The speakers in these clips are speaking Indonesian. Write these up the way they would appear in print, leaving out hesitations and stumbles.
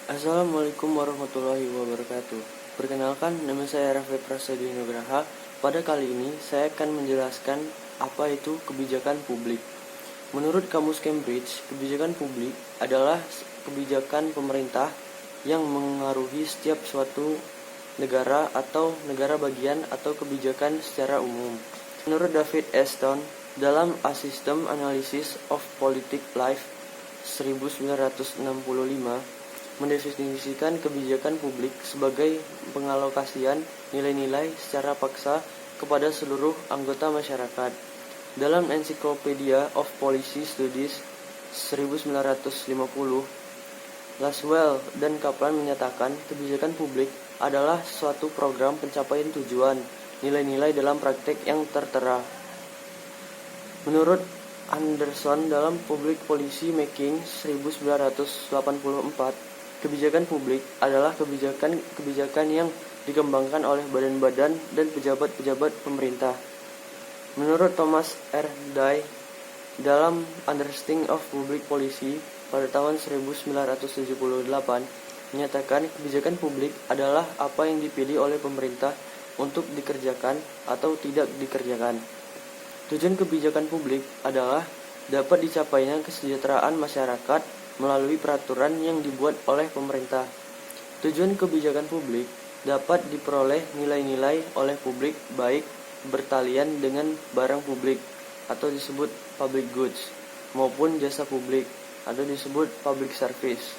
Assalamualaikum warahmatullahi wabarakatuh. Perkenalkan, nama saya Raffi Prasetyo Nugraha. Pada kali ini, saya akan menjelaskan apa itu kebijakan publik. Menurut Kamus Cambridge, kebijakan publik adalah kebijakan pemerintah yang mengaruhi setiap suatu negara atau negara bagian atau kebijakan secara umum. Menurut David Stone, dalam A System Analysis of Politic Life 1965, mendefinisikan kebijakan publik sebagai pengalokasian nilai-nilai secara paksa kepada seluruh anggota masyarakat. Dalam Encyclopedia of Policy Studies 1950, Laswell dan Kaplan menyatakan kebijakan publik adalah suatu program pencapaian tujuan nilai-nilai dalam praktek yang tertera. Menurut Anderson dalam Public Policy Making 1984, kebijakan publik adalah kebijakan yang dikembangkan oleh badan-badan dan pejabat-pejabat pemerintah. Menurut Thomas R. Dye dalam Understanding of Public Policy pada tahun 1978, menyatakan kebijakan publik adalah apa yang dipilih oleh pemerintah untuk dikerjakan atau tidak dikerjakan. Tujuan kebijakan publik adalah dapat dicapainya kesejahteraan masyarakat melalui peraturan yang dibuat oleh pemerintah. Tujuan kebijakan publik dapat diperoleh nilai-nilai oleh publik baik bertalian dengan barang publik atau disebut public goods maupun jasa publik atau disebut public service.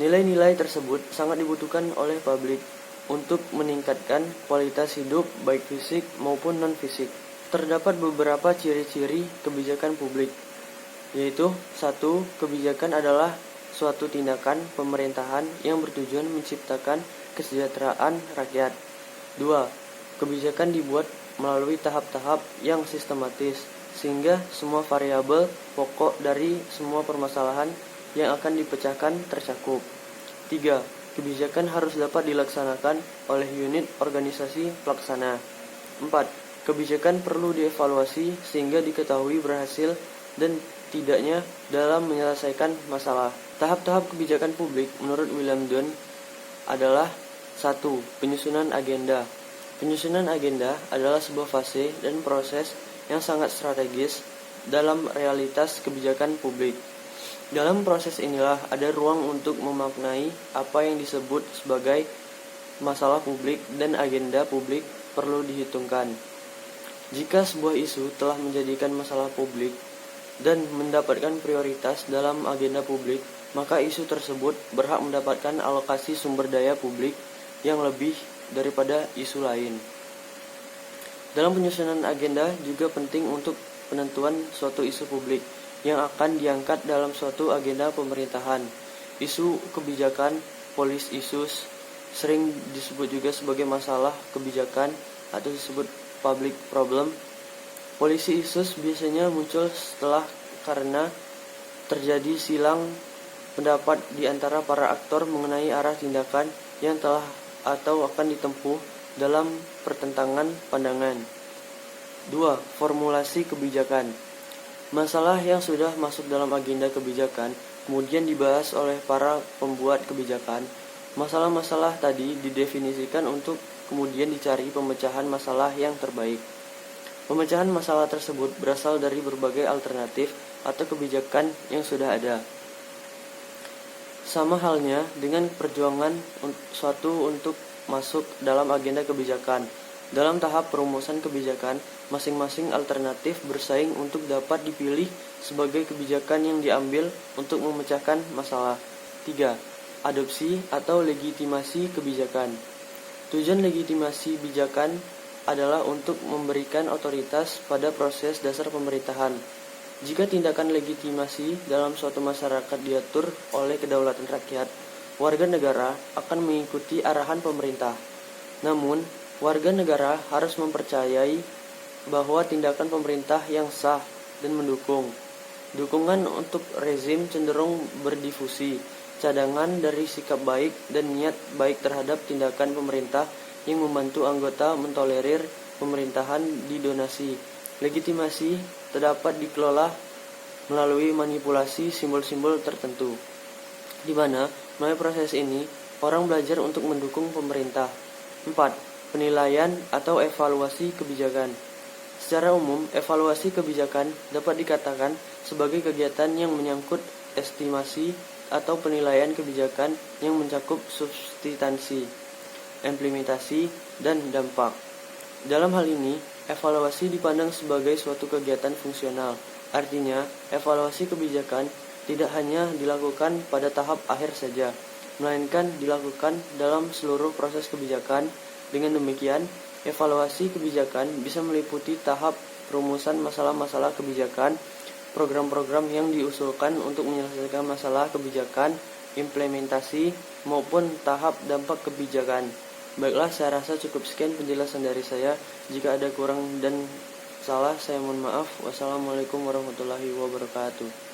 Nilai-nilai tersebut sangat dibutuhkan oleh publik untuk meningkatkan kualitas hidup baik fisik maupun non-fisik. Terdapat beberapa ciri-ciri kebijakan publik, yaitu 1. Kebijakan adalah suatu tindakan pemerintahan yang bertujuan menciptakan kesejahteraan rakyat. 2. Kebijakan dibuat melalui tahap-tahap yang sistematis, sehingga semua variabel pokok dari semua permasalahan yang akan dipecahkan tercakup. 3. Kebijakan harus dapat dilaksanakan oleh unit organisasi pelaksana. 4. Kebijakan perlu dievaluasi sehingga diketahui berhasil dan tidaknya dalam menyelesaikan masalah. Tahap-tahap kebijakan publik menurut William Dunn adalah 1. Penyusunan agenda. Penyusunan agenda adalah sebuah fase dan proses yang sangat strategis dalam realitas kebijakan publik. Dalam proses inilah ada ruang untuk memaknai apa yang disebut sebagai masalah publik dan agenda publik perlu dihitungkan. Jika sebuah isu telah menjadikan masalah publik dan mendapatkan prioritas dalam agenda publik, maka isu tersebut berhak mendapatkan alokasi sumber daya publik yang lebih daripada isu lain. Dalam penyusunan agenda juga penting untuk penentuan suatu isu publik yang akan diangkat dalam suatu agenda pemerintahan. Isu kebijakan, policy issues, sering disebut juga sebagai masalah kebijakan atau disebut public problem. Policy issues biasanya muncul setelah karena terjadi silang pendapat di antara para aktor mengenai arah tindakan yang telah atau akan ditempuh dalam pertentangan pandangan. 2. Formulasi kebijakan. Masalah yang sudah masuk dalam agenda kebijakan kemudian dibahas oleh para pembuat kebijakan. Masalah-masalah tadi didefinisikan untuk kemudian dicari pemecahan masalah yang terbaik. Pemecahan masalah tersebut berasal dari berbagai alternatif atau kebijakan yang sudah ada. Sama halnya dengan perjuangan suatu untuk masuk dalam agenda kebijakan. Dalam tahap perumusan kebijakan, masing-masing alternatif bersaing untuk dapat dipilih sebagai kebijakan yang diambil untuk memecahkan masalah. 3. Adopsi atau legitimasi kebijakan. Tujuan legitimasi kebijakan adalah untuk memberikan otoritas pada proses dasar pemerintahan. Jika tindakan legitimasi dalam suatu masyarakat diatur oleh kedaulatan rakyat, warga negara akan mengikuti arahan pemerintah. Namun, warga negara harus mempercayai bahwa tindakan pemerintah yang sah dan mendukung. Dukungan untuk rezim cenderung berdifusi, cadangan dari sikap baik dan niat baik terhadap tindakan pemerintah yang membantu anggota mentolerir pemerintahan didonasi. Legitimasi terdapat dikelola melalui manipulasi simbol-simbol tertentu, di mana Melalui proses ini, orang belajar untuk mendukung pemerintah. 4. Penilaian atau evaluasi kebijakan. Secara umum, evaluasi kebijakan dapat dikatakan sebagai kegiatan yang menyangkut estimasi atau penilaian kebijakan yang mencakup substansi, implementasi, dan dampak. Dalam hal ini, evaluasi dipandang sebagai suatu kegiatan fungsional. Artinya, evaluasi kebijakan tidak hanya dilakukan pada tahap akhir saja, melainkan dilakukan dalam seluruh proses kebijakan. Dengan demikian, evaluasi kebijakan bisa meliputi tahap perumusan masalah-masalah kebijakan, program-program yang diusulkan untuk menyelesaikan masalah kebijakan, implementasi, maupun tahap dampak kebijakan. Baiklah, saya rasa cukup sekian penjelasan dari saya. Jika ada kurang dan salah, saya mohon maaf. Wassalamualaikum warahmatullahi wabarakatuh.